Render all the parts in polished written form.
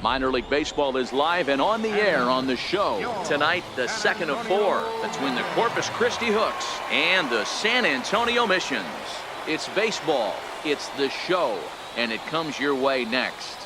Minor League Baseball is live and on the air on the show. Tonight, the second of 4 between the Corpus Christi Hooks and the San Antonio Missions. It's baseball, it's the show, and it comes your way next.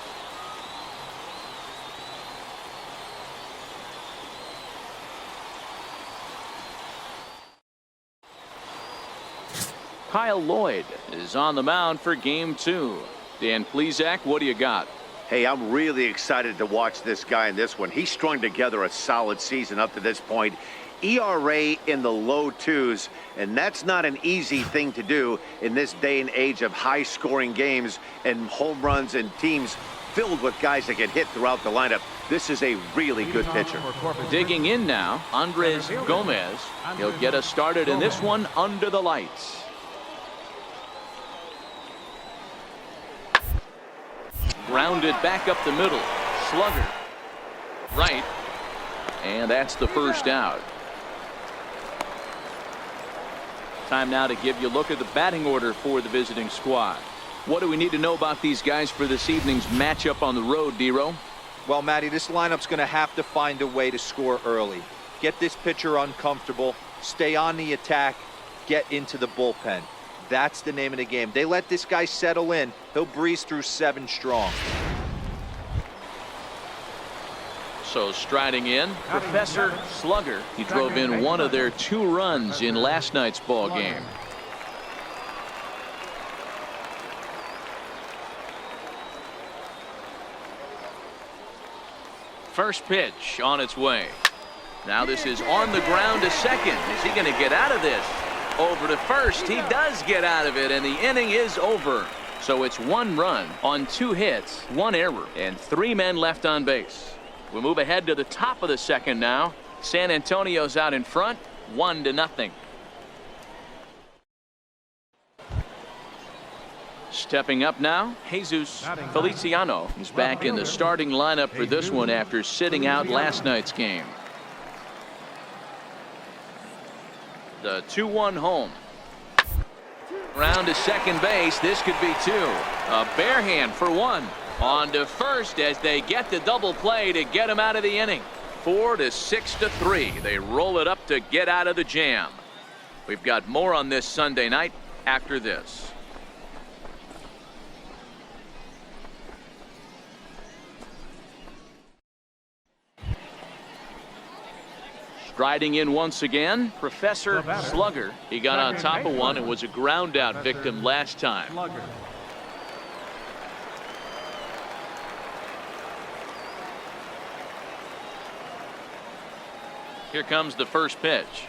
Kyle Lloyd is on the mound for game 2. Dan Plesac, what do you got? Hey, I'm really excited to watch this guy in this one. He strung together a solid season up to this point. ERA in the low 2s, and that's not an easy thing to do in this day and age of high-scoring games and home runs and teams filled with guys that get hit throughout the lineup. This is a really good pitcher. Digging in now, Andres Gomez. He'll get us started in this one under the lights. Grounded back up the middle. Slugger. Right. And that's the first out. Time now to give you a look at the batting order for the visiting squad. What do we need to know about these guys for this evening's matchup on the road, D-Row? Well, Matty, this lineup's going to have to find a way to score early. Get this pitcher uncomfortable. Stay on the attack. Get into the bullpen. That's the name of the game. They let this guy settle in. He'll breeze through 7 strong. So striding in, Professor Slugger. He drove in one of their 2 runs in last night's ball game. First pitch on its way. Now this is on the ground to second. Is he going to get out of this? Over to first. He does get out of it, and the inning is over. So it's 1 run on 2 hits, 1 error, and 3 men left on base. We move ahead to the top of the second now. San Antonio's out in front, 1-0. Stepping up now, Jesus Feliciano is back in the starting lineup for this one after sitting out last night's game. The 2-1 home. Round to second base. This could be 2. A bare hand for 1. On to first as they get the double play to get him out of the inning. 4-6-3. They roll it up to get out of the jam. We've got more on this Sunday night after this. Striding in once again, Professor Slugger. He got on top of one and was a ground out victim last time. Here comes the first pitch.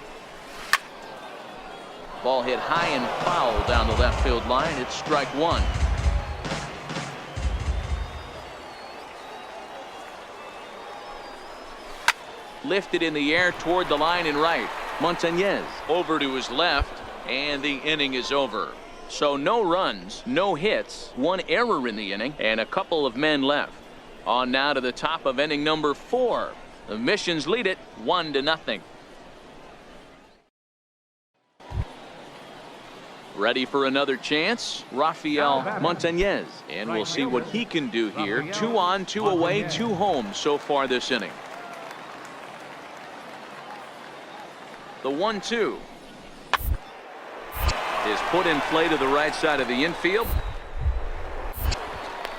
Ball hit high and foul down the left field line. It's strike 1. Lifted in the air toward the line and right. Montañez over to his left, and the inning is over. So no runs, no hits, 1 error in the inning, and a couple of men left. On now to the top of inning number 4. The Missions lead it 1-0. Ready for another chance, Rafael Montañez, and we'll see what he can do here. 2 on, 2 away, 2 home so far this inning. The 1-2 is put in play to the right side of the infield.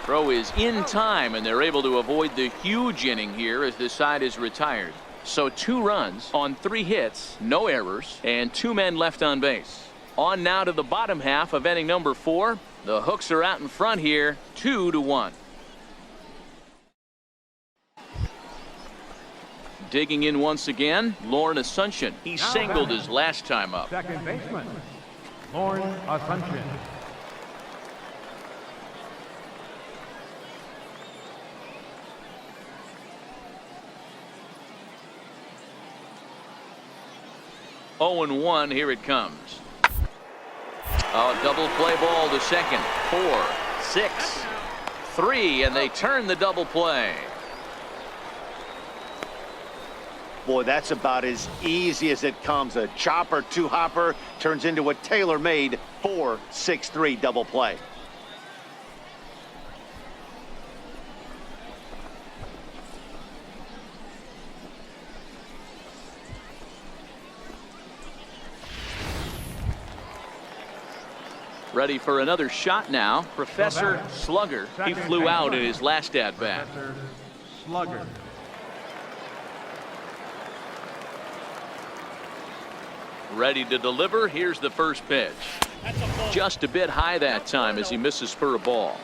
Throw is in time, and they're able to avoid the huge inning here as the side is retired. So 2 runs on 3 hits, no errors, and 2 men left on base. On now to the bottom half of inning number 4. The Hooks are out in front here, 2-1. Digging in once again, Lauren Asuncion. He singled his last time up. Second baseman, Lauren Asuncion. Oh, 1, here it comes. A double play ball to second. 4-6-3, and they turn the double play. Boy, that's about as easy as it comes. A chopper 2-hopper turns into a tailor-made 4-6-3 double play. Ready for another shot now. Professor Slugger. He flew out in his last at bat. Professor Slugger. Ready to deliver. Here's the first pitch. Just a bit high that time as he misses for a ball.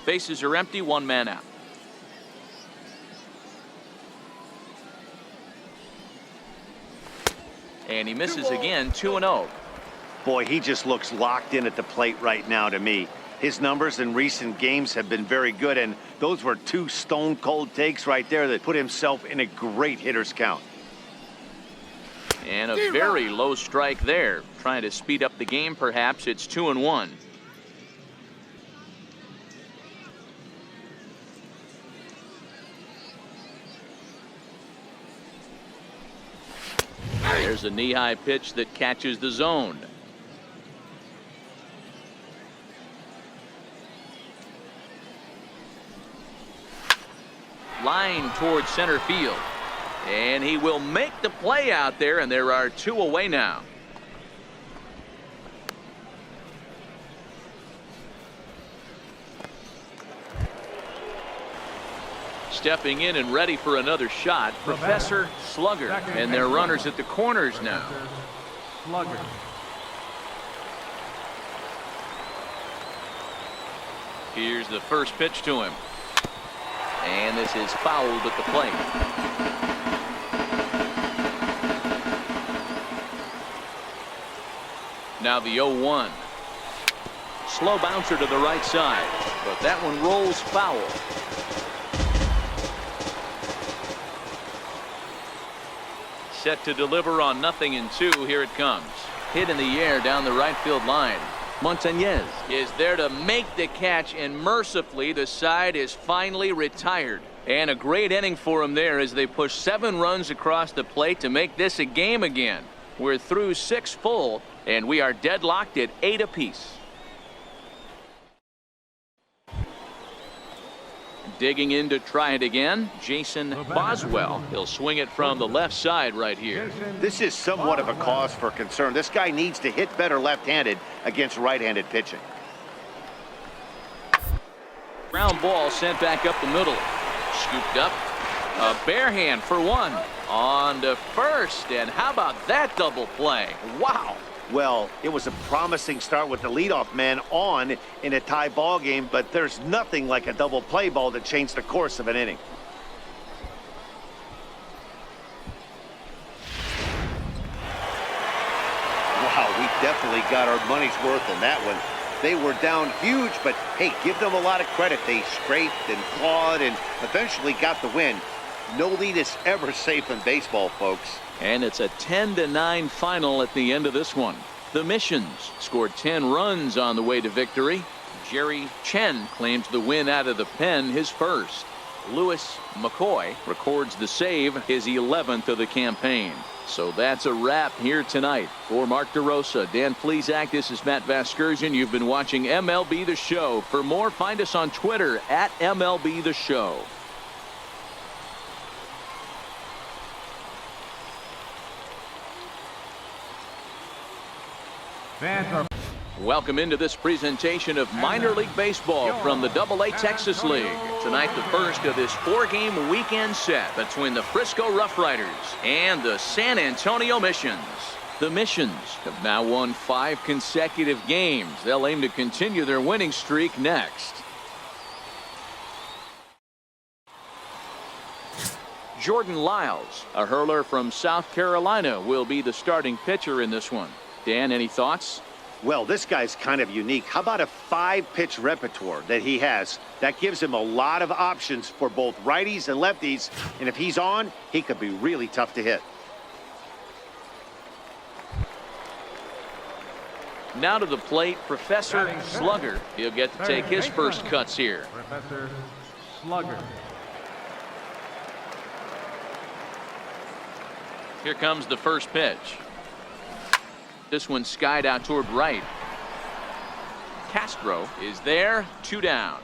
Bases are empty, one man out. And he misses again, 2-0. Boy, he just looks locked in at the plate right now to me. His numbers in recent games have been very good, and those were two stone-cold takes right there that put himself in a great hitter's count. And a very low strike there. Trying to speed up the game, perhaps. It's 2-1. There's a knee-high pitch that catches the zone. Line towards center field. And he will make the play out there, and there are two away now. Stepping in and ready for another shot, Professor Slugger. And their runners at the corners now. Slugger. Here's the first pitch to him. And this is fouled at the plate. Now the 0-1. Slow bouncer to the right side, but that one rolls foul. Set to deliver on 0-2. Here it comes. Hit in the air down the right field line. Montañez is there to make the catch, and mercifully the side is finally retired. And a great inning for him there as they push 7 runs across the plate to make this a game again. We're through 6 full, and we are deadlocked at 8 apiece. Digging in to try it again, Jason Boswell. He'll swing it from the left side right here. This is somewhat of a cause for concern. This guy needs to hit better left-handed against right-handed pitching. Ground ball sent back up the middle. Scooped up. A bare hand for one. On to first. And how about that double play? Wow. Well, it was a promising start with the leadoff man on in a tie ball game, but there's nothing like a double play ball to change the course of an inning. Wow, we definitely got our money's worth in that one. They were down huge, but hey, give them a lot of credit. They scraped and clawed and eventually got the win. No lead is ever safe in baseball, folks. And it's a 10-9 final at the end of this one. The Missions scored 10 runs on the way to victory. Jerry Chen claims the win out of the pen, his first. Lewis McCoy records the save, his 11th of the campaign. So that's a wrap here tonight. For Mark DeRosa, Dan Plesac, this is Matt Vasgersian. You've been watching MLB The Show. For more, find us on Twitter at MLB The Show. Fans are. Welcome into this presentation of minor league baseball from the AA Texas League. Tonight, the first of this 4-game weekend set between the Frisco Rough Riders and the San Antonio Missions. The Missions have now won 5 consecutive games. They'll aim to continue their winning streak next. Jordan Lyles, a hurler from South Carolina, will be the starting pitcher in this one. Dan, any thoughts? Well, this guy's kind of unique. How about a 5-pitch repertoire that he has? That gives him a lot of options for both righties and lefties. And if he's on, he could be really tough to hit. Now to the plate, Professor Slugger. He'll get to take his first cuts here. Professor Slugger. Here comes the first pitch. This one skied out toward right. Castro is there, 2 down.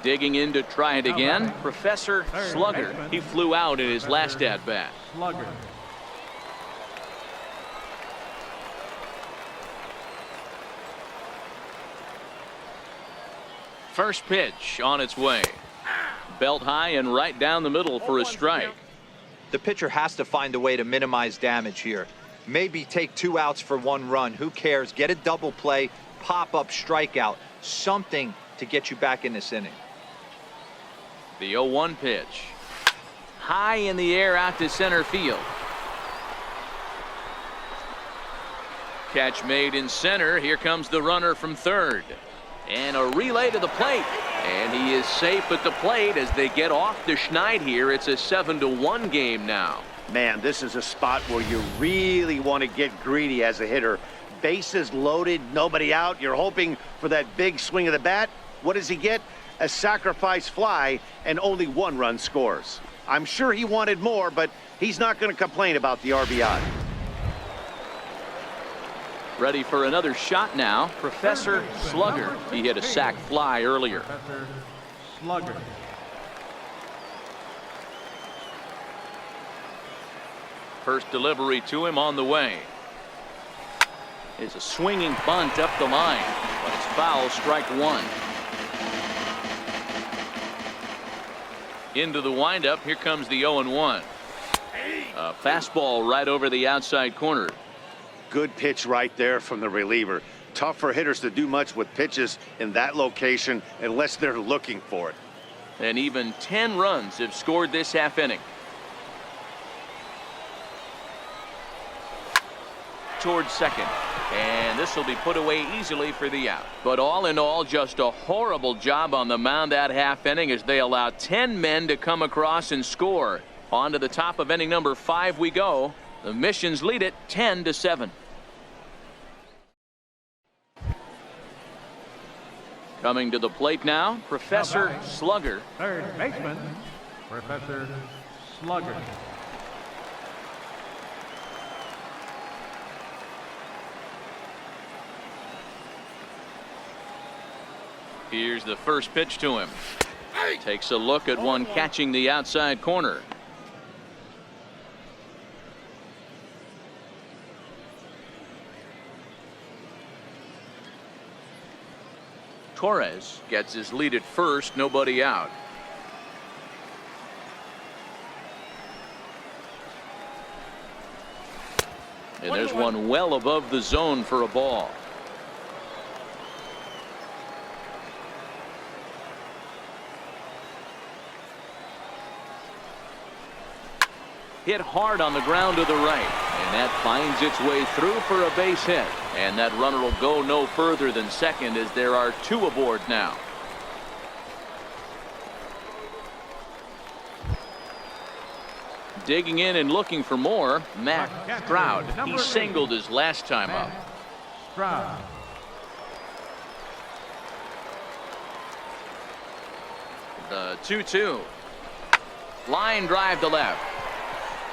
Digging in to try it again, Professor Slugger. He flew out in his last at-bat. Slugger. First pitch on its way. Belt high and right down the middle for a strike. The pitcher has to find a way to minimize damage here. Maybe take 2 outs for 1 run. Who cares? Get a double play, pop up, strikeout. Something to get you back in this inning. The 0-1 pitch. High in the air out to center field. Catch made in center. Here comes the runner from third. And a relay to the plate. And he is safe at the plate as they get off the Schneid here. It's a 7-1 game now. Man, this is a spot where you really want to get greedy as a hitter. Bases loaded, nobody out. You're hoping for that big swing of the bat. What does he get? A sacrifice fly, and only 1 run scores. I'm sure he wanted more, but he's not going to complain about the RBI. Ready for another shot now, Professor Slugger. He hit a sac fly earlier. Professor Slugger. First delivery to him on the way. Is a swinging bunt up the line, but it's foul, strike 1. Into the windup, here comes the 0-1. A fastball right over the outside corner. Good pitch right there from the reliever. Tough for hitters to do much with pitches in that location unless they're looking for it. And even 10 runs have scored this half inning. Towards second. And this will be put away easily for the out. But all in all, just a horrible job on the mound that half inning as they allow 10 men to come across and score. On to the top of inning number 5 we go. The Missions lead it 10-7. Coming to the plate now, Professor Slugger. Third baseman, Professor Slugger. Here's the first pitch to him. Takes a look at one catching the outside corner. Torres gets his lead at first, nobody out. And there's one well above the zone for a ball. Hit hard on the ground to the right, and that finds its way through for a base hit. And that runner will go no further than second as there are 2 aboard now. Digging in and looking for more, Matt Stroud. He singled his last time up. Stroud. The 2-2. Line drive to left.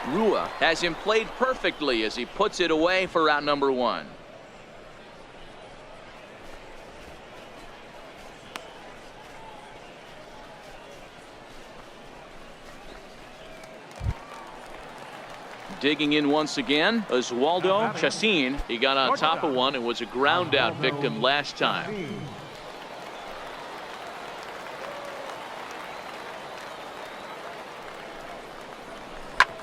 Rua has him played perfectly as he puts it away for out number 1. Digging in once again, Oswaldo Chacin. He got on top of one and was a ground out victim last time.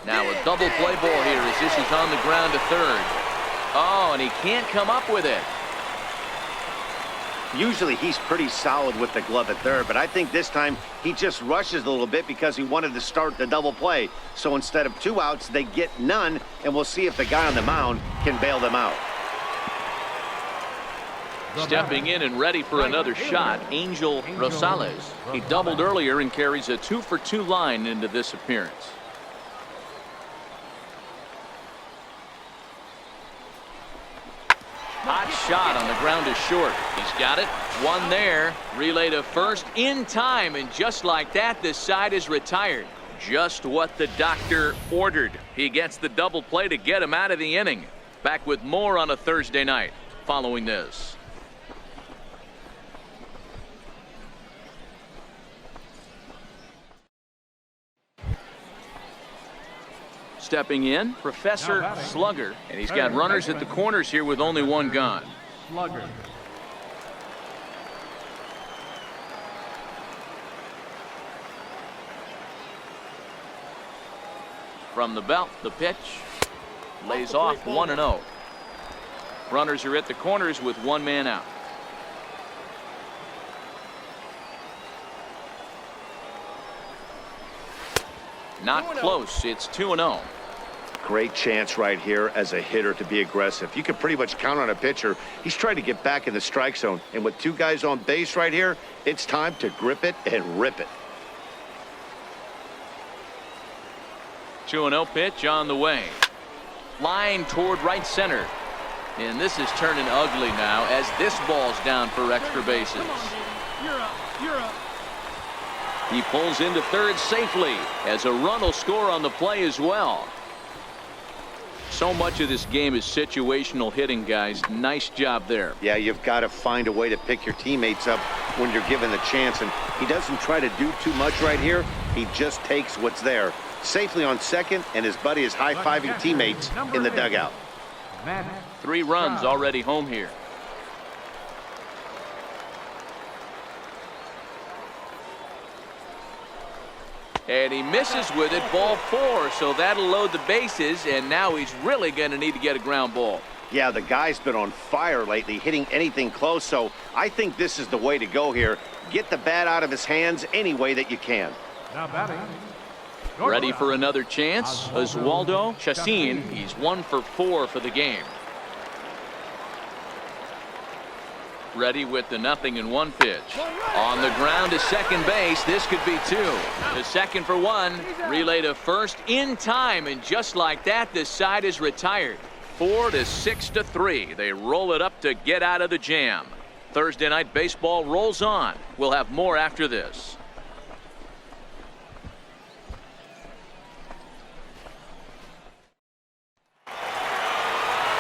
Now a double play ball here as this is on the ground to third. Oh, and he can't come up with it. Usually he's pretty solid with the glove at third, but I think this time he just rushes a little bit because he wanted to start the double play. So instead of 2 outs, they get none, and we'll see if the guy on the mound can bail them out. Stepping in and ready for another shot, Angel Rosales. He doubled earlier and carries a 2-for-2 line into this appearance. Hot shot on the ground is short. He's got it. One there. Relay to first in time, and just like that, this side is retired. Just what the doctor ordered. He gets the double play to get him out of the inning. Back with more on a Thursday night following this. Stepping in, Professor Slugger. And he's got runners at the corners here with only one gone. Slugger. From the belt, the pitch. Lays off 1-0. Runners are at the corners with one man out. Not close. It's 2-0. Great chance right here as a hitter to be aggressive. You can pretty much count on a pitcher. He's trying to get back in the strike zone. And with two guys on base right here, it's time to grip it and rip it. 2-0 pitch on the way. Line toward right center. And this is turning ugly now as this ball's down for extra bases. You're up. He pulls into third safely as a run will score on the play as well. So much of this game is situational hitting, guys. Nice job there. Yeah, you've got to find a way to pick your teammates up when you're given the chance. And he doesn't try to do too much right here. He just takes what's there. Safely on second, and his buddy is high-fiving teammates in the dugout. 3 runs already home here. And he misses with it, ball 4, so that'll load the bases, and now he's really going to need to get a ground ball. Yeah, the guy's been on fire lately, hitting anything close, so I think this is the way to go here. Get the bat out of his hands any way that you can. Now batting. Ready for another chance, Oswaldo Chacin. He's 1 for 4 for the game. Ready with the 0-1 pitch. On the ground to second base. This could be 2. The second for 1. Relay to first in time. And just like that, this side is retired. 4-6-3. They roll it up to get out of the jam. Thursday night baseball rolls on. We'll have more after this.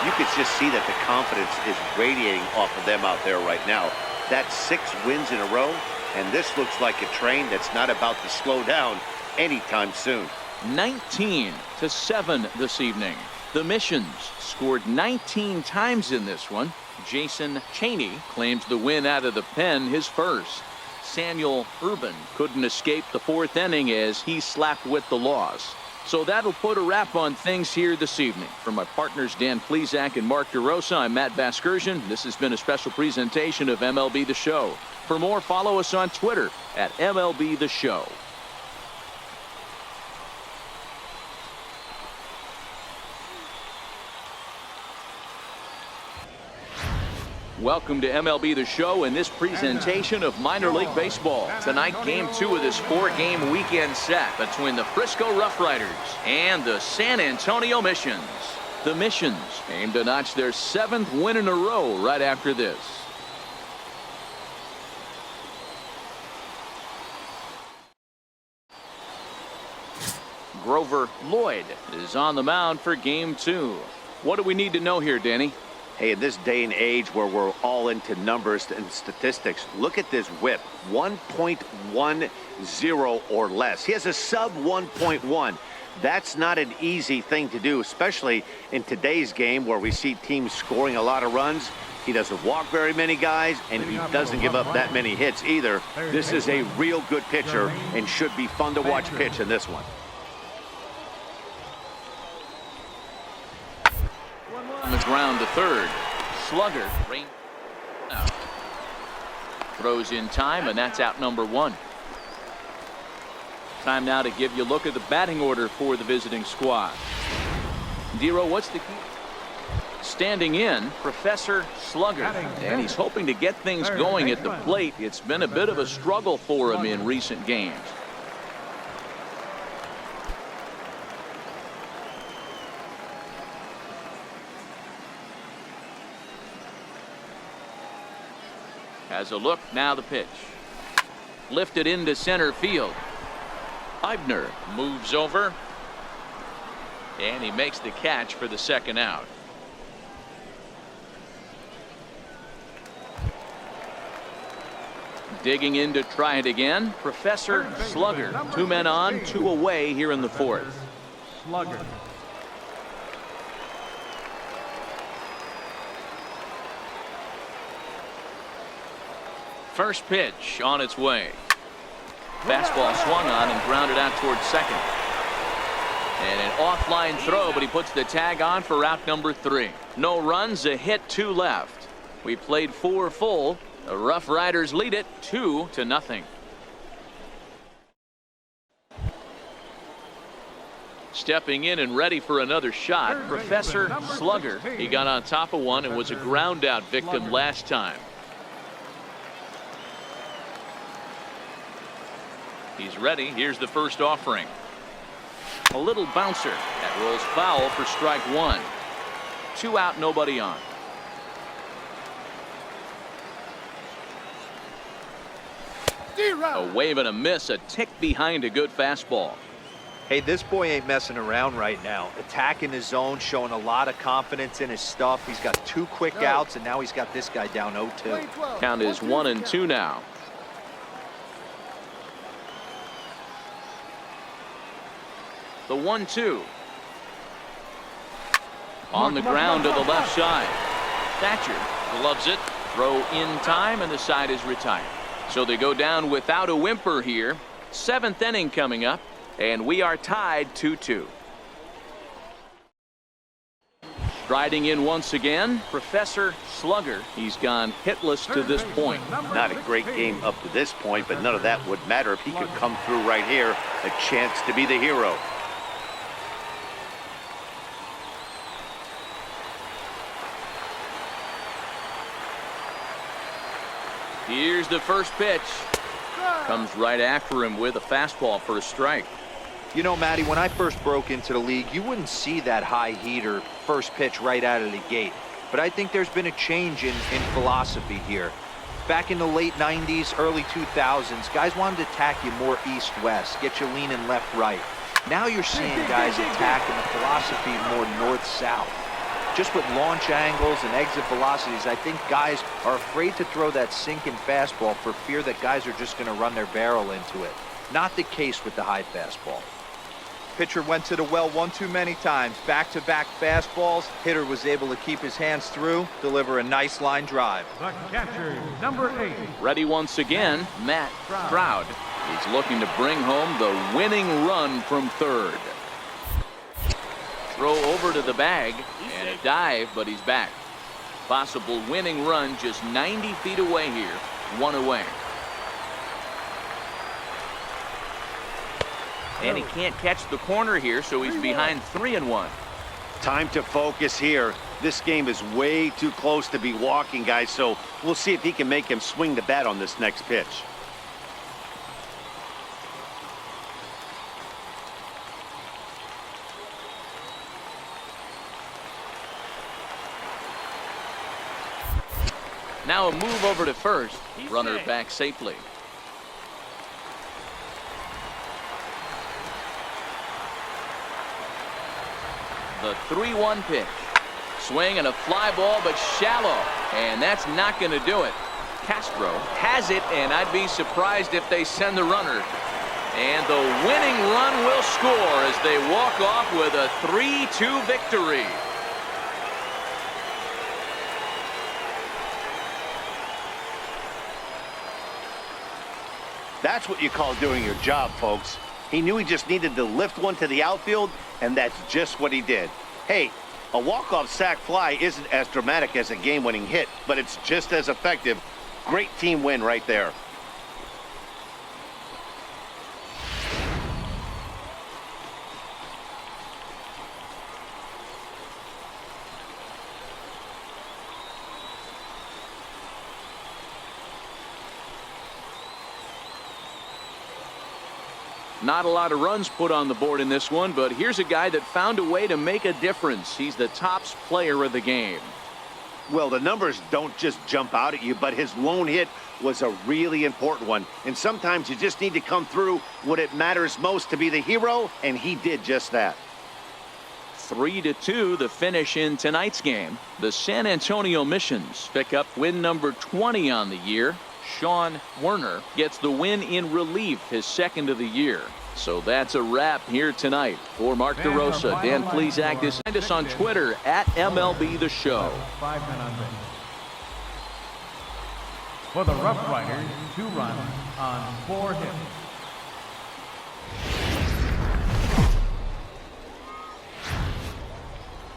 You could just see that the confidence is radiating off of them out there right now. That's 6 wins in a row, and this looks like a train that's not about to slow down anytime soon. 19-7 this evening. The Missions scored 19 times in this one. Jason Chaney claims the win out of the pen, his first. Samuel Urban couldn't escape the 4th inning as he slapped with the loss. So that'll put a wrap on things here this evening. From my partners Dan Plesac and Mark DeRosa, I'm Matt Vasgersian. This has been a special presentation of MLB The Show. For more, follow us on Twitter at MLB The Show. Welcome to MLB The Show and this presentation of minor league baseball. Tonight, game 2 of this 4-game weekend set between the Frisco Rough Riders and the San Antonio Missions. The Missions aim to notch their 7th win in a row right after this. Grover Lloyd is on the mound for game 2. What do we need to know here, Danny? Hey, in this day and age where we're all into numbers and statistics, look at this whip, 1.10 or less. He has a sub 1.1. That's not an easy thing to do, especially in today's game where we see teams scoring a lot of runs. He doesn't walk very many guys, and he doesn't give up that many hits either. This is a real good pitcher and should be fun to watch pitch in this one. On the ground to third. Slugger out. Throws in time, and that's out number 1. Time now to give you a look at the batting order for the visiting squad. Dero, what's the key? Standing in, Professor Slugger, and he's hoping to get things going at the plate. It's been a bit of a struggle for him in recent games. Has a look, now the pitch. Lifted into center field. Eibner moves over. And he makes the catch for the second out. Digging in to try it again, Professor Slugger. 2 men on, 2 away here in the 4th. Slugger. First pitch on its way. Fastball swung on and grounded out towards second. And an offline throw, but he puts the tag on for out number 3. No runs, a hit, 2 left. We played 4 full. The Rough Riders lead it 2-0. Stepping in and ready for another shot, Professor Slugger. He got on top of one and was a ground out victim last time. He's ready. Here's the first offering. A little bouncer that rolls foul for strike 1. 2 out, nobody on. A wave and a miss, a tick behind a good fastball. Hey, this boy ain't messing around right now. Attacking his zone, showing a lot of confidence in his stuff. He's got 2 quick outs, and now he's got this guy down 0-2. Count is 1-2 now. The 1-2. On the ground to the left side. Thatcher gloves it. Throw in time, and the side is retired. So they go down without a whimper here. 7th inning coming up, and we are tied 2-2. Striding in once again, Professor Slugger. He's gone hitless to this point. Not a great game up to this point, but none of that would matter if he could come through right here. A chance to be the hero. Here's the first pitch. Comes right after him with a fastball for a strike. You know, Matty, when I first broke into the league, you wouldn't see that high heater first pitch right out of the gate. But I think there's been a change in philosophy here. Back in the late 90s, early 2000s, guys wanted to attack you more east-west, get you leaning left-right. Now you're seeing guys attacking the philosophy more north-south. Just with launch angles and exit velocities, I think guys are afraid to throw that sinking fastball for fear that guys are just going to run their barrel into it. Not the case with the high fastball. Pitcher went to the well one too many times. Back-to-back fastballs. Hitter was able to keep his hands through, deliver a nice line drive. The catcher, number 8. Ready once again, Matt Stroud. He's looking to bring home the winning run from third. Throw over to the bag and a dive, but he's back. Possible winning run just 90 feet away here. 1 away. And he can't catch the corner here, so he's behind 3-1. Time to focus here. This game is way too close to be walking, guys, so we'll see if he can make him swing the bat on this next pitch. Now a move over to first. Runner back safely. The 3-1 pitch. Swing and a fly ball, but shallow. And that's not going to do it. Castro has it, and I'd be surprised if they send the runner. And the winning run will score as they walk off with a 3-2 victory. That's what you call doing your job, folks. He knew he just needed to lift one to the outfield, and that's just what he did. Hey, a walk-off sac fly isn't as dramatic as a game-winning hit, but it's just as effective. Great team win right there. Not a lot of runs put on the board in this one, but here's a guy that found a way to make a difference. He's the tops player of the game. Well, the numbers don't just jump out at you, but his lone hit was a really important one. And sometimes you just need to come through when it matters most to be the hero, and he did just that. 3-2 the finish in tonight's game. The San Antonio Missions pick up win number 20 on the year. Sean Werner gets the win in relief, his second of the year. So that's a wrap here tonight. For Mark DeRosa, Dan Plesac, find us on Twitter at MLB The Show. 5 men on base. For the Rough Riders, 2 runs on 4 hits.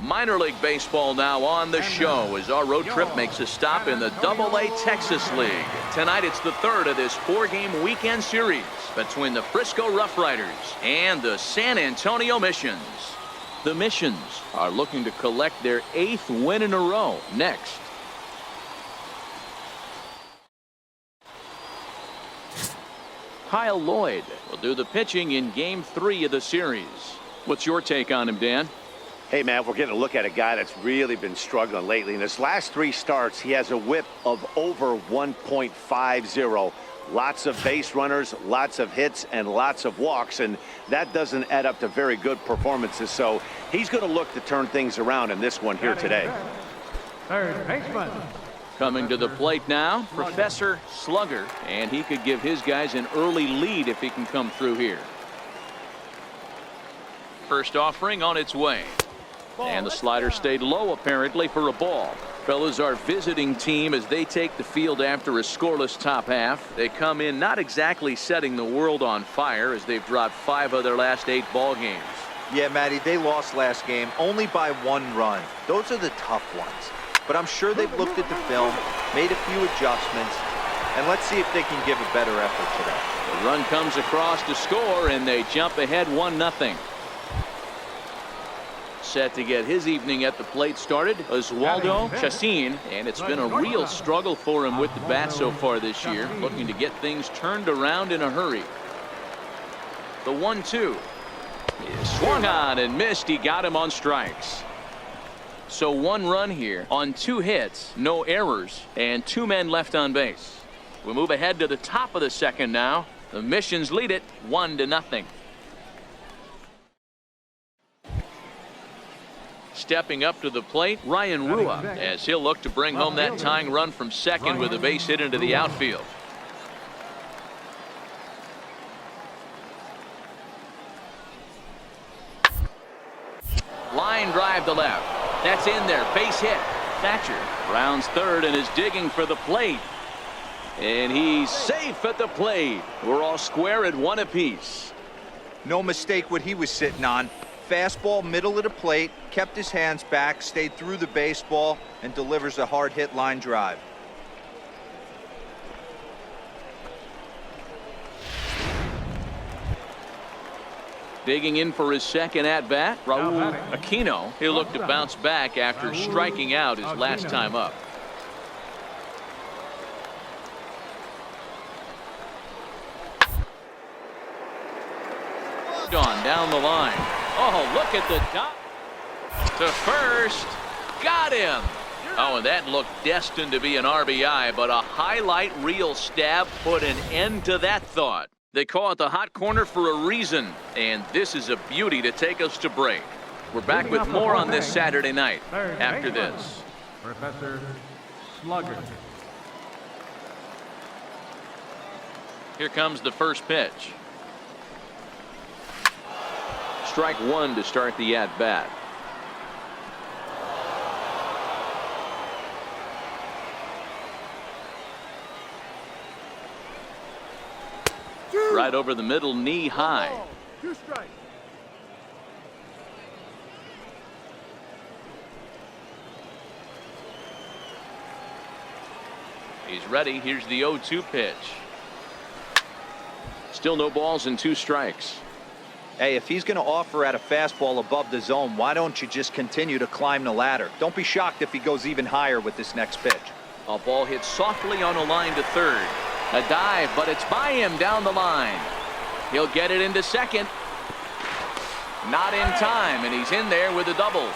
Minor League Baseball now on the show as our road trip makes a stop in the AA Texas League. Tonight it's the third of this 4-game weekend series between the Frisco Rough Riders and the San Antonio Missions. The Missions are looking to collect their 8th win in a row next. Kyle Lloyd will do the pitching in Game 3 of the series. What's your take on him, Dan? Hey, man, we're getting a look at a guy that's really been struggling lately. In his last 3 starts, he has a whip of over 1.50. Lots of base runners, lots of hits, and lots of walks, and that doesn't add up to very good performances. So he's going to look to turn things around in this one here today. Third baseman. Coming to the plate now, Professor Slugger, and he could give his guys an early lead if he can come through here. First offering on its way. And the slider stayed low apparently for a ball. Fellas, our visiting team, as they take the field after a scoreless top half, they come in not exactly setting the world on fire as they've dropped 5 of their last 8 ball games. Yeah, Matty, they lost last game only by 1 run. Those are the tough ones. But I'm sure they've looked at the film, made a few adjustments, and let's see if they can give a better effort today. The run comes across to score, and they jump ahead 1-0. Set to get his evening at the plate started, Oswaldo Chacin, and it's been a real struggle for him with the bat so far this year, looking to get things turned around in a hurry. The 1-2 is swung on and missed. He got him on strikes. So 1 run here on 2 hits, no errors, and 2 men left on base. We move ahead to the top of the second now. The Missions lead it 1-0. Stepping up to the plate, Ryan Rua, as he'll look to bring home that tying run from second with a base hit into the outfield. Line drive to left. That's in there. Base hit. Thatcher rounds third and is digging for the plate. And he's safe at the plate. We're all square at 1 apiece. No mistake what he was sitting on. Fastball middle of the plate, kept his hands back, stayed through the baseball, and delivers a hard hit line drive. Digging in for his second at-bat, Raul Aquino. He'll look to bounce back after striking out his last time up. On down the line. Oh, look at the dot. To first. Got him. Oh, and that looked destined to be an RBI, but a highlight reel stab put an end to that thought. They call it the hot corner for a reason, and this is a beauty to take us to break. We're back with more on this Saturday night after this. Professor Slugger. Here comes the first pitch. Strike 1 to start the at-bat. Right over the middle, knee high. 2 strikes. He's ready. Here's the 0-2 pitch. Still no balls and 2 strikes. Hey, if he's going to offer at a fastball above the zone, why don't you just continue to climb the ladder? Don't be shocked if he goes even higher with this next pitch. A ball hit softly on a line to third. A dive, but it's by him down the line. He'll get it into second. Not in time, and he's in there with a double.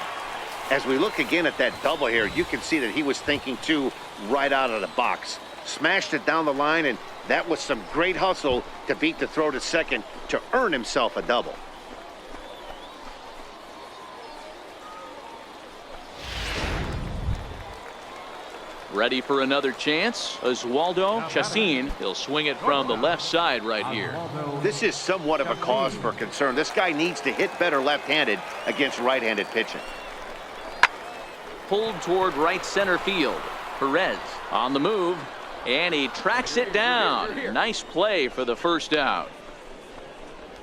As we look again at that double here, you can see that he was thinking too right out of the box. Smashed it down the line, and that was some great hustle to beat the throw to second to earn himself a double. Ready for another chance. Oswaldo Chacin. He'll swing it from the left side right here. This is somewhat of a cause for concern. This guy needs to hit better left-handed against right-handed pitching. Pulled toward right center field. Perez on the move. And he tracks it down. Nice play for the first out.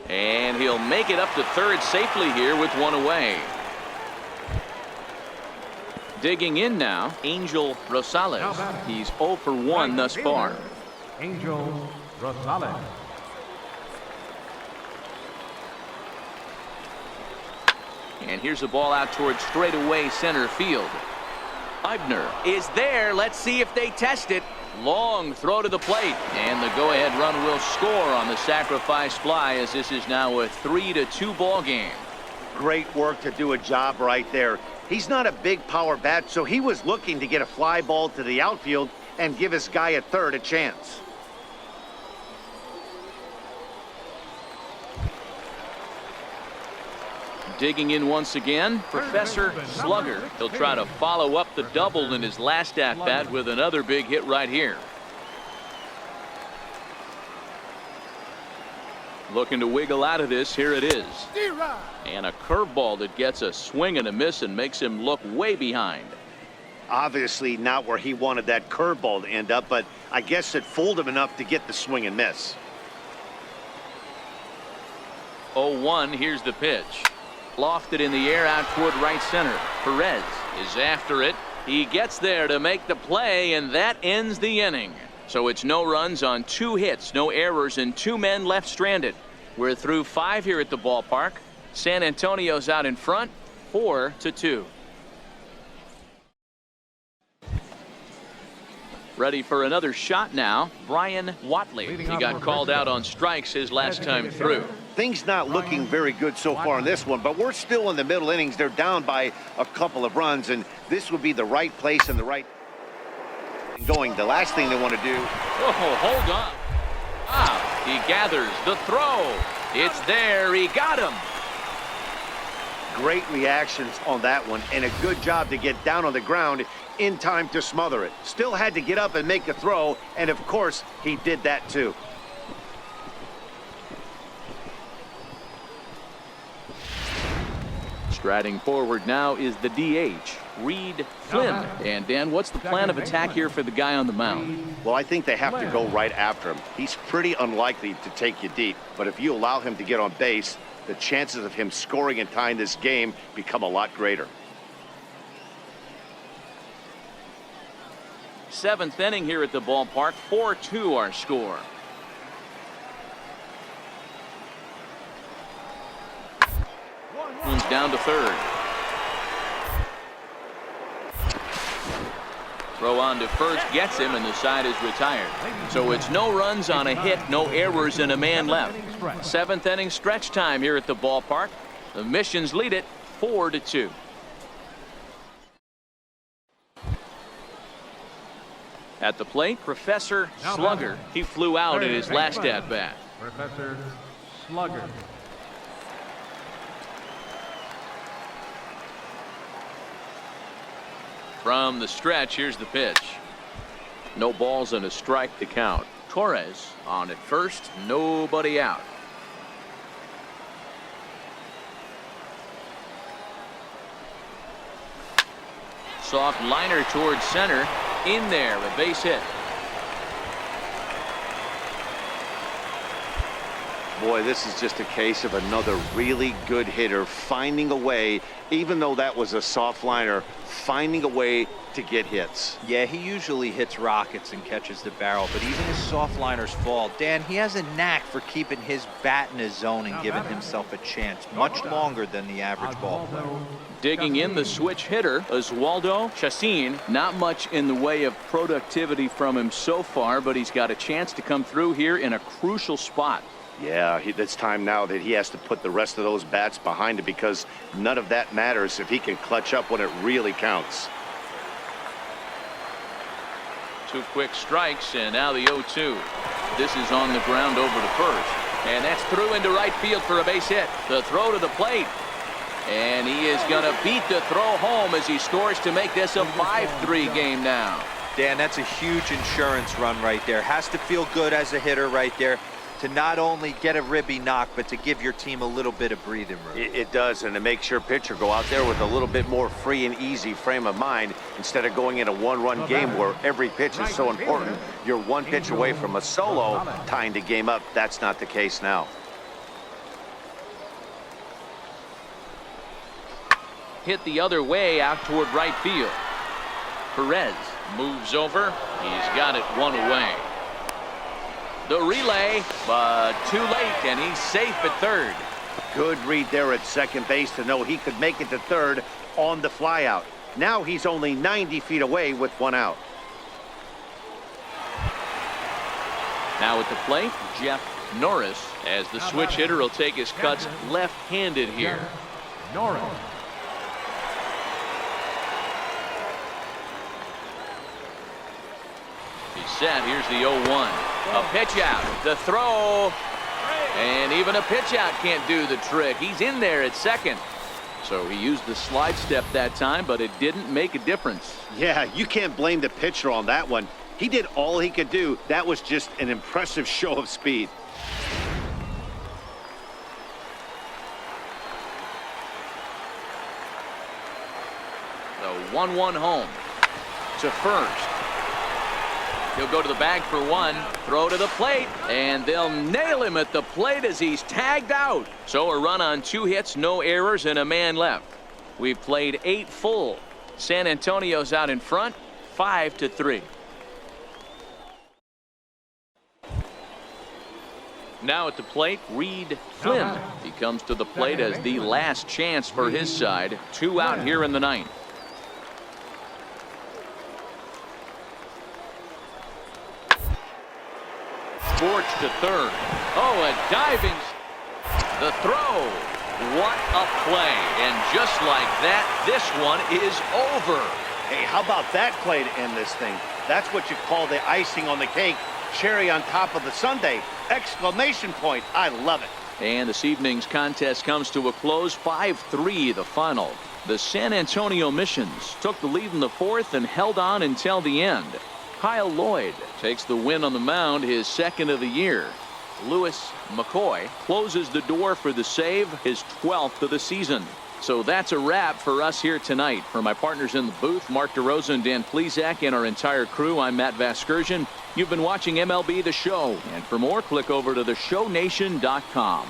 And he'll make it up to third safely here with one away. Digging in now, Angel Rosales. He's 0 for 1 thus far. Angel Rosales. And here's a ball out towards straightaway center field. Eibner is there. Let's see if they test it. Long throw to the plate, and the go-ahead run will score on the sacrifice fly, as this is now a 3-2 ball game. Great work to do a job right there. He's not a big power bat, so he was looking to get a fly ball to the outfield and give his guy at third a chance. Digging in once again, Professor Slugger. He'll try to follow up the double in his last at-bat with another big hit right here. Looking to wiggle out of this. Here it is. And a curveball that gets a swing and a miss and makes him look way behind. Obviously not where he wanted that curveball to end up, but I guess it fooled him enough to get the swing and miss. 0-1, here's the pitch. Lofted in the air out toward right center. Perez is after it. He gets there to make the play, and that ends the inning. So it's no runs on 2 hits, no errors, and 2 men left stranded. We're through 5 here at the ballpark. San Antonio's out in front, 4-2. Ready for another shot now, Brian Watley. He got called out on strikes his last time through. Things not looking very good so far in this one, but we're still in the middle innings. They're down by a couple of runs, and this would be the right place and the right going. The last thing they want to do. Oh, hold on. He gathers the throw. It's there. He got him. Great reactions on that one, and a good job to get down on the ground in time to smother it. Still had to get up and make a throw, and of course he did that too. Striding forward now is the DH, Reed Flynn. And Dan, what's the plan of attack here for the guy on the mound? Well, I think they have to go right after him. He's pretty unlikely to take you deep, but if you allow him to get on base, the chances of him scoring and tying this game become a lot greater. 7th inning here at the ballpark, 4-2 our score. Moves down to third. Throw on to first gets him, and the side is retired. So it's no runs on a hit, no errors, and a man left. 7th inning stretch time here at the ballpark. The Missions lead it 4-2. At the plate, Professor Slugger. He flew out in his last at-bat. Professor Slugger. From the stretch, here's the pitch. No balls and a strike to count. Torres on at first, nobody out. Soft liner towards center. In there, a base hit. Boy, this is just a case of another really good hitter finding a way, even though that was a soft liner, finding a way to get hits. Yeah, he usually hits rockets and catches the barrel, but even his soft liners fall. Dan, he has a knack for keeping his bat in his zone and giving himself a chance much longer than the average ball player. Digging in the switch hitter, Oswaldo Chacin. Not much in the way of productivity from him so far, but he's got a chance to come through here in a crucial spot. Yeah, it's time now that he has to put the rest of those bats behind him, because none of that matters if he can clutch up when it really counts. 2 quick strikes, and now the 0-2. This is on the ground over to first. And that's through into right field for a base hit. The throw to the plate. And he is going to beat the throw home as he scores to make this a 5-3 game now. Dan, that's a huge insurance run right there. Has to feel good as a hitter right there. to not only get a ribby knock, but to give your team a little bit of breathing room. It does, and it makes your pitcher go out there with a little bit more free and easy frame of mind instead of going in a one-run game where every pitch is so important. You're one pitch away from a solo, tying the game up. That's not the case now. Hit the other way out toward right field. Perez moves over. He's got it one away. The relay, but too late, and he's safe at third. Good read there at second base to know he could make it to third on the flyout. Now he's only 90 feet away with one out. Now at the plate, Jeff Norris, as the switch hitter will take his cuts left-handed here. Norris. He's set. Here's the 0-1. A pitch out. The throw. And even a pitch out can't do the trick. He's in there at second. So he used the slide step that time, but it didn't make a difference. Yeah, you can't blame the pitcher on that one. He did all he could do. That was just an impressive show of speed. The 1-1 home to first. He'll go to the bag for one, throw to the plate, and they'll nail him at the plate as he's tagged out. So a run on 2 hits, no errors, and a man left. We've played 8 full. San Antonio's out in front, 5-3. Now at the plate, Reed Flynn. He comes to the plate as the last chance for his side. 2 out here in the 9th. Scorch to third. Oh, a diving. The throw. What a play. And just like that, this one is over. Hey, how about that play to end this thing? That's what you call the icing on the cake. Cherry on top of the sundae. Exclamation point. I love it. And this evening's contest comes to a close. 5-3 the final. The San Antonio Missions took the lead in the 4th and held on until the end. Kyle Lloyd takes the win on the mound, his 2nd of the year. Lewis McCoy closes the door for the save, his 12th of the season. So that's a wrap for us here tonight. For my partners in the booth, Mark DeRosa and Dan Plesac, and our entire crew, I'm Matt Vasgersian. You've been watching MLB The Show. And for more, click over to theshownation.com.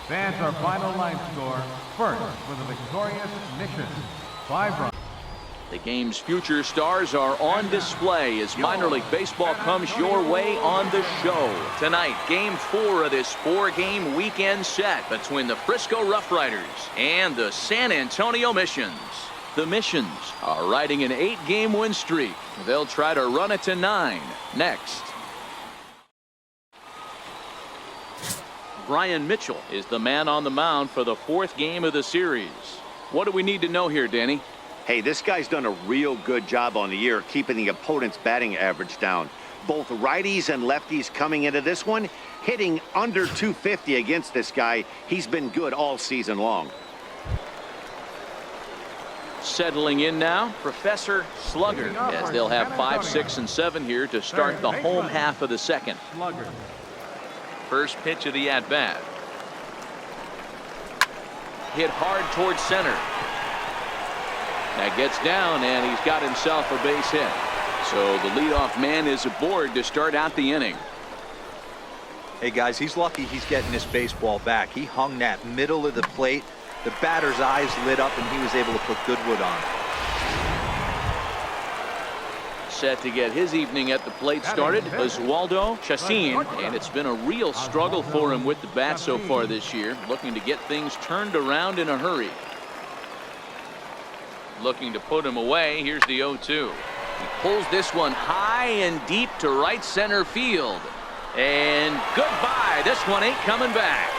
Fans, our final line score. First, with a victorious Mission. 5 runs. The game's future stars are on display as minor league baseball comes your way on the show. Tonight, game 4 of this 4-game weekend set between the Frisco Rough Riders and the San Antonio Missions. The Missions are riding an 8-game win streak. They'll try to run it to 9 next. Brian Mitchell is the man on the mound for the 4th game of the series. What do we need to know here, Danny? Hey, this guy's done a real good job on the year keeping the opponent's batting average down. Both righties and lefties coming into this one, hitting under 250 against this guy. He's been good all season long. Settling in now, Professor Slugger, as they'll have 5, 6, and 7 here to start the home half of the 2nd. Slugger. First pitch of the at-bat. Hit hard towards center. That gets down, and he's got himself a base hit. So the leadoff man is aboard to start out the inning. Hey, guys, he's lucky he's getting this baseball back. He hung that middle of the plate. The batter's eyes lit up, and he was able to put Goodwood on. Set to get his evening at the plate started, Oswaldo Chacin, and it's been a real struggle for him with the bat so far this year, looking to get things turned around in a hurry. Looking to put him away. Here's the 0-2. He pulls this one high and deep to right center field. And goodbye. This one ain't coming back.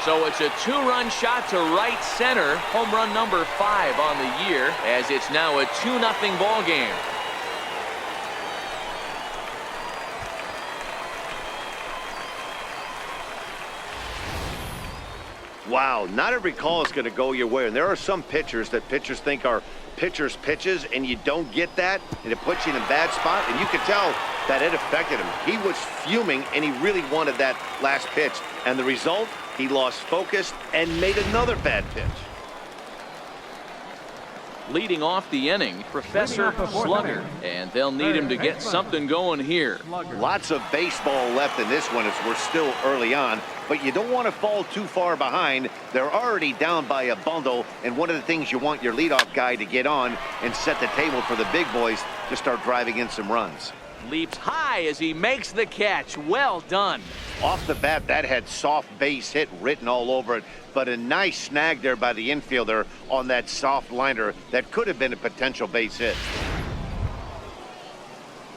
So it's a 2-run shot to right center. Home run number 5 on the year, as it's now a 2-0 ball game. Wow, not every call is going to go your way. And there are some pitchers that pitchers think are pitchers' pitches, and you don't get that, and it puts you in a bad spot. And you could tell that it affected him. He was fuming, and he really wanted that last pitch. And the result, he lost focus and made another bad pitch. Leading off the inning, Professor Slugger, and they'll need him to get something going here. Lots of baseball left in this one as we're still early on, but you don't want to fall too far behind. They're already down by a bundle, and one of the things you want your leadoff guy to get on and set the table for the big boys to start driving in some runs. Leaps high as he makes the catch. Well done. Off the bat, that had soft base hit written all over it, but a nice snag there by the infielder on that soft liner that could have been a potential base hit.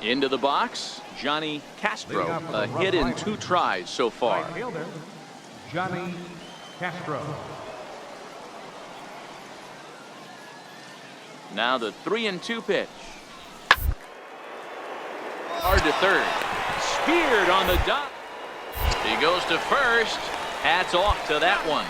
Into the box, Johnny Castro. A hit in 2 tries so far. Right fielder, Johnny Castro. Now the 3-2 pitch. Hard to third. Speared on the dot. He goes to first. Hats off to that one.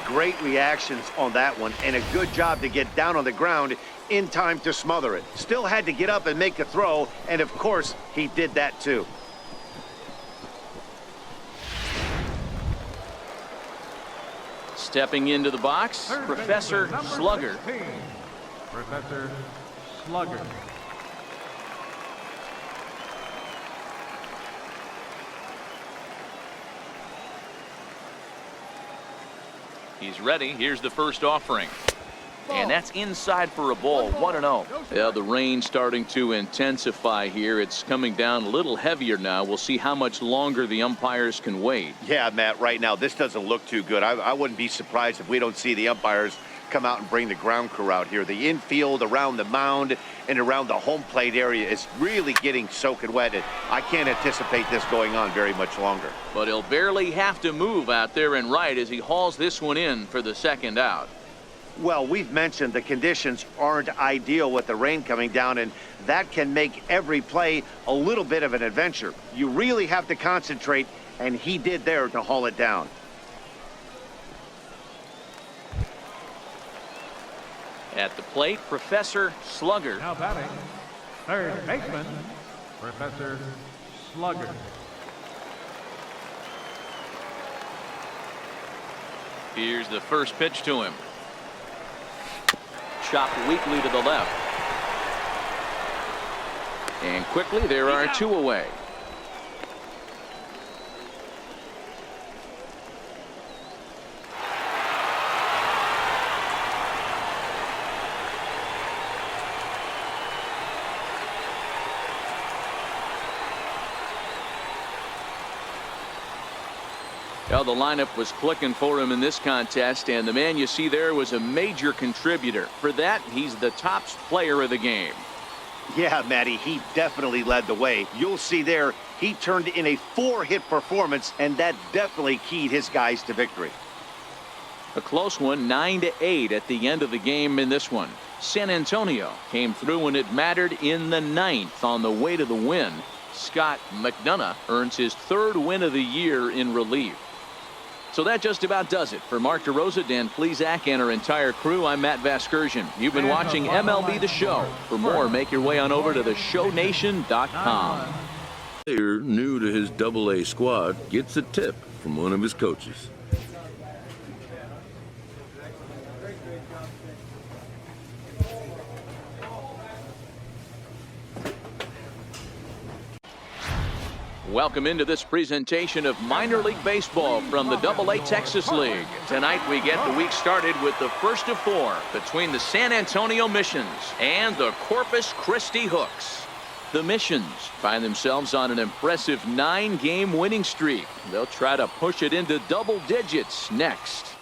Great reactions on that one, and a good job to get down on the ground in time to smother it. Still had to get up and make a throw, and of course, he did that too. Stepping into the box, Professor Slugger. Professor Slugger. He's ready. Here's the first offering. And that's inside for a ball. 1-0. Yeah, the rain starting to intensify here. It's coming down a little heavier now. We'll see how much longer the umpires can wait. Yeah, Matt, right now, this doesn't look too good. I wouldn't be surprised if we don't see the umpires come out and bring the ground crew out here. The infield around the mound and around the home plate area is really getting soaking wet. And I can't anticipate this going on very much longer. But he'll barely have to move out there and right as he hauls this one in for the second out. Well, we've mentioned the conditions aren't ideal with the rain coming down, and that can make every play a little bit of an adventure. You really have to concentrate, and he did there to haul it down. At the plate, Professor Slugger. Now batting, third baseman, Professor Slugger. Here's the first pitch to him. Chopped weakly to the left. And quickly, there are 2 away. Well, the lineup was clicking for him in this contest, and the man you see there was a major contributor. For that, he's the top player of the game. Yeah, Matty, he definitely led the way. You'll see there, he turned in a 4-hit performance, and that definitely keyed his guys to victory. A close one, 9-8 at the end of the game in this one. San Antonio came through when it mattered in the 9th on the way to the win. Scott McDonough earns his 3rd win of the year in relief. So that just about does it. For Mark DeRosa, Dan Plesac, and our entire crew, I'm Matt Vasgersian. You've been watching MLB The Show. For more, make your way on over to theshownation.com. Player new to his AA squad gets a tip from one of his coaches. Welcome into this presentation of minor league baseball from the AA Texas League. Tonight we get the week started with the first of 4 between the San Antonio Missions and the Corpus Christi Hooks. The Missions find themselves on an impressive 9-game winning streak. They'll try to push it into double digits next.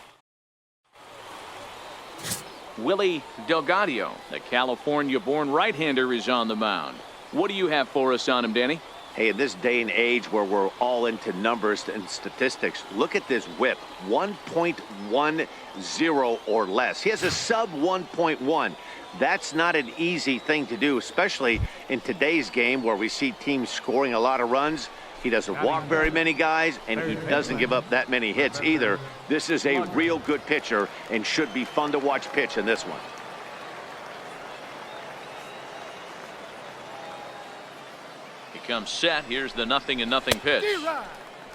Willie Delgadio, the California-born right-hander, is on the mound. What do you have for us on him, Danny? Hey, in this day and age where we're all into numbers and statistics, look at this whip, 1.10 or less. He has a sub 1.1. That's not an easy thing to do, especially in today's game where we see teams scoring a lot of runs. He doesn't walk very many guys, and he doesn't give up that many hits either. This is a real good pitcher and should be fun to watch pitch in this one. He comes set. Here's the 0-0 pitch.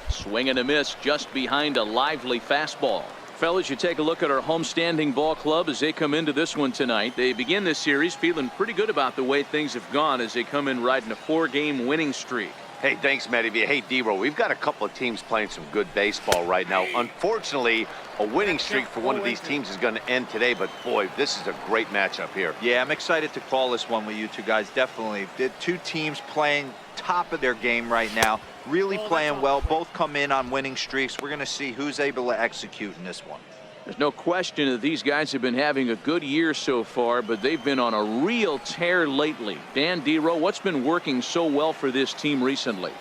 Swing and a miss just behind a lively fastball. Fellas, you take a look at our homestanding ball club as they come into this one tonight. They begin this series feeling pretty good about the way things have gone as they come in riding a 4-game winning streak. Hey, thanks, Matty. Hey, D-Row, we've got a couple of teams playing some good baseball right now. Unfortunately, a winning streak for one of these teams is going to end today, but boy, this is a great matchup here. Yeah, I'm excited to call this one with you two guys, definitely. The two teams playing top of their game right now, really playing well. Both come in on winning streaks. We're going to see who's able to execute in this one. There's no question that these guys have been having a good year so far, but they've been on a real tear lately. Dan, D-Row, what's been working so well for this team recently?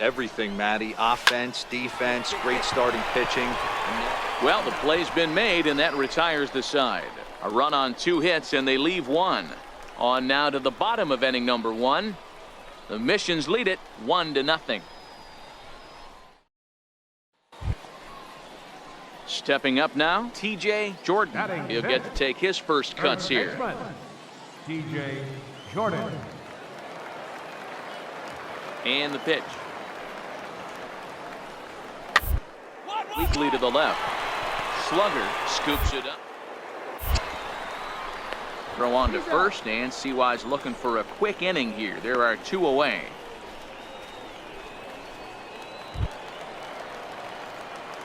Everything, Matty. Offense, defense, great starting pitching. Well, the play's been made, and that retires the side. A run on 2 hits, and they leave 1. On now to the bottom of inning number 1. The Missions lead it 1-0. Stepping up now, T.J. Jordan. He'll get to take his first cuts here. T.J. Jordan. And the pitch. Weakly to the left. Slugger scoops it up. Throw on to first, and CY's looking for a quick inning here. There are 2 away.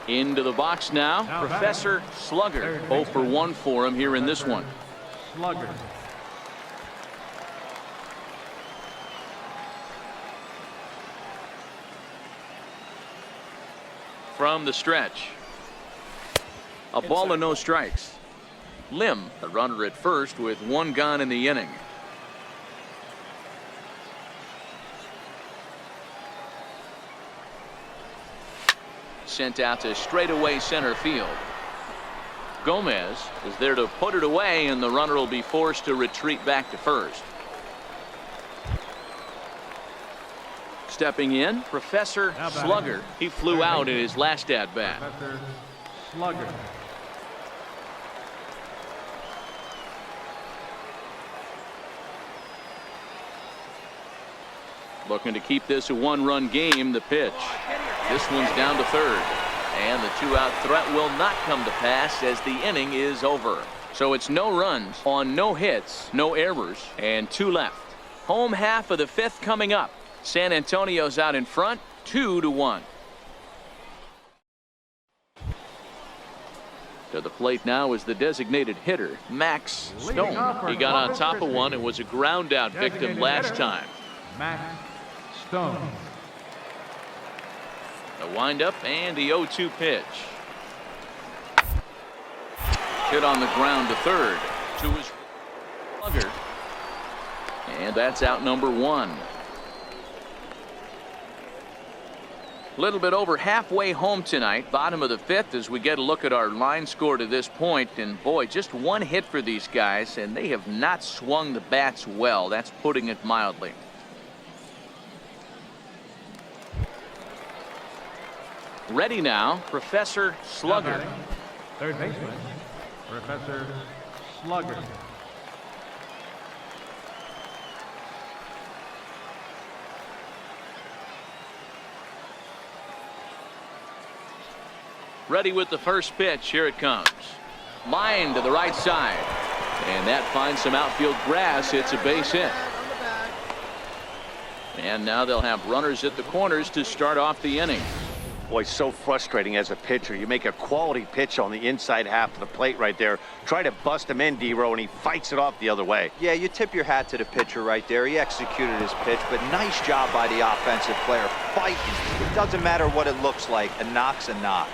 Into the box now, Professor Slugger. 0 for 1 for him here in this one. Slugger. From the stretch. A ball and no strikes. Lim, the runner at first with 1 gone in the inning. Sent out to straightaway center field. Gomez is there to put it away, and the runner will be forced to retreat back to first. Stepping in, Professor Slugger. He flew out in his last at bat. Professor Slugger. Looking to keep this a 1-run game. The pitch. This one's down to third. And the 2-out threat will not come to pass as the inning is over. So it's no runs on no hits, no errors, and 2 left. Home half of the 5th coming up. San Antonio's out in front, 2-1. To the plate now is the designated hitter, Max Stone. He got on top of one and was a ground out victim last time. Max Stone. The windup and the 0-2 pitch. Hit on the ground to third. To his slugger. And that's out number 1. A little bit over halfway home tonight. Bottom of the 5th as we get a look at our line score to this point. And boy, just 1 hit for these guys, and they have not swung the bats well. That's putting it mildly. Ready now, Professor Slugger. Third baseman, Professor Slugger. Ready with the first pitch. Here it comes. Line to the right side. And that finds some outfield grass. It's a base hit. And now they'll have runners at the corners to start off the inning. Boy, so frustrating as a pitcher. You make a quality pitch on the inside half of the plate right there. Try to bust him in, D-Row, and he fights it off the other way. Yeah, you tip your hat to the pitcher right there. He executed his pitch, but nice job by the offensive player. Fighting. It doesn't matter what it looks like. A knock's a knock.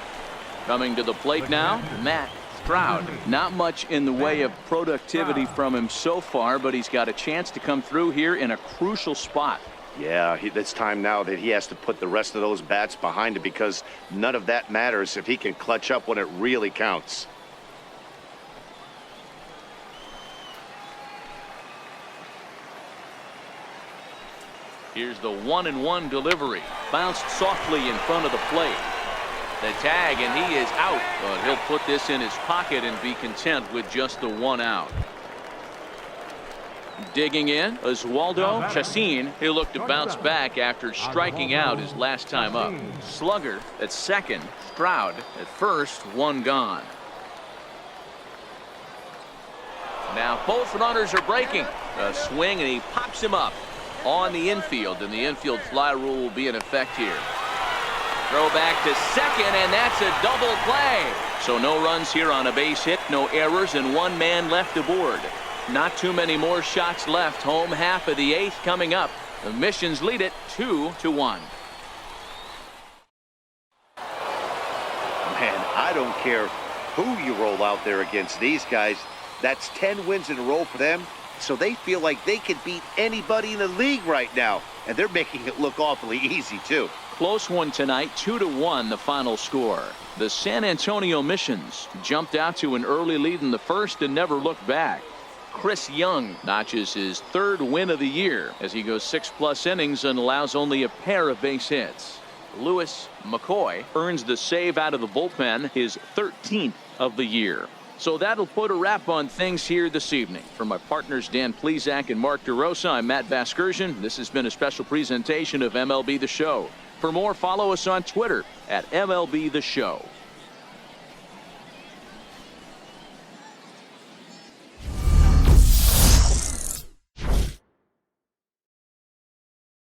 Coming to the plate now, Matt Stroud. Not much in the way of productivity from him so far, but he's got a chance to come through here in a crucial spot. Yeah, it's time now that he has to put the rest of those bats behind him, because none of that matters if he can clutch up when it really counts. Here's the 1-1 delivery. Bounced softly in front of the plate. The tag, and he is out. But he'll put this in his pocket and be content with just the 1 out. Digging in, Oswaldo Chacin. He'll look to bounce back after striking out his last time up. Slugger at second. Stroud at first. 1 gone. Now both runners are breaking. A swing, and he pops him up on the infield, and the infield fly rule will be in effect here. Throw back to second, and that's a double play. So no runs here on a base hit, no errors, and 1 man left aboard. Not too many more shots left. Home half of the 8th coming up. The Missions lead it 2-1. Man, I don't care who you roll out there against these guys. That's 10 wins in a row for them. So they feel like they could beat anybody in the league right now. And they're making it look awfully easy, too. Close one tonight, 2-1 the final score. The San Antonio Missions jumped out to an early lead in the first and never looked back. Chris Young notches his 3rd win of the year as he goes 6+ innings and allows only a pair of base hits. Lewis McCoy earns the save out of the bullpen, his 13th of the year. So that'll put a wrap on things here this evening. For my partners Dan Plesac and Mark DeRosa, I'm Matt Vasgersian. This has been a special presentation of MLB The Show. For more, follow us on Twitter at MLB The Show.